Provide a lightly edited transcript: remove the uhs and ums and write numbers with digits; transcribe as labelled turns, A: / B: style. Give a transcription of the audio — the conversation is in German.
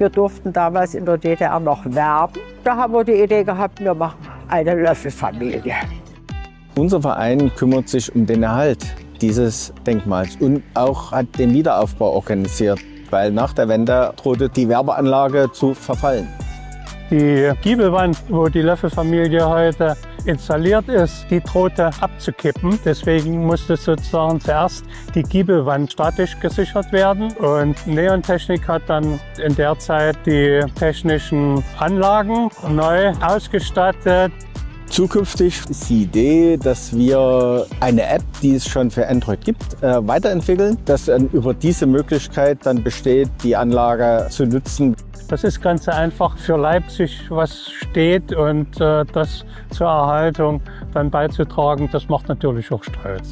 A: Wir durften damals in der DDR noch werben. Da haben wir die Idee gehabt, wir machen eine Löffelfamilie.
B: Unser Verein kümmert sich um den Erhalt dieses Denkmals und auch hat den Wiederaufbau organisiert, weil nach der Wende drohte die Werbeanlage zu verfallen.
C: Die Giebelwand, wo die Löffelfamilie heute installiert ist, die drohte abzukippen. Deswegen musste sozusagen zuerst die Giebelwand statisch gesichert werden. Und Neontechnik hat dann in der Zeit die technischen Anlagen neu ausgestattet.
B: Zukünftig ist die Idee, dass wir eine App, die es schon für Android gibt, weiterentwickeln, dass dann über diese Möglichkeit dann besteht, die Anlage zu nutzen.
C: Das ist ganz einfach für Leipzig, was steht, und das zur Erhaltung dann beizutragen, das macht natürlich auch stolz.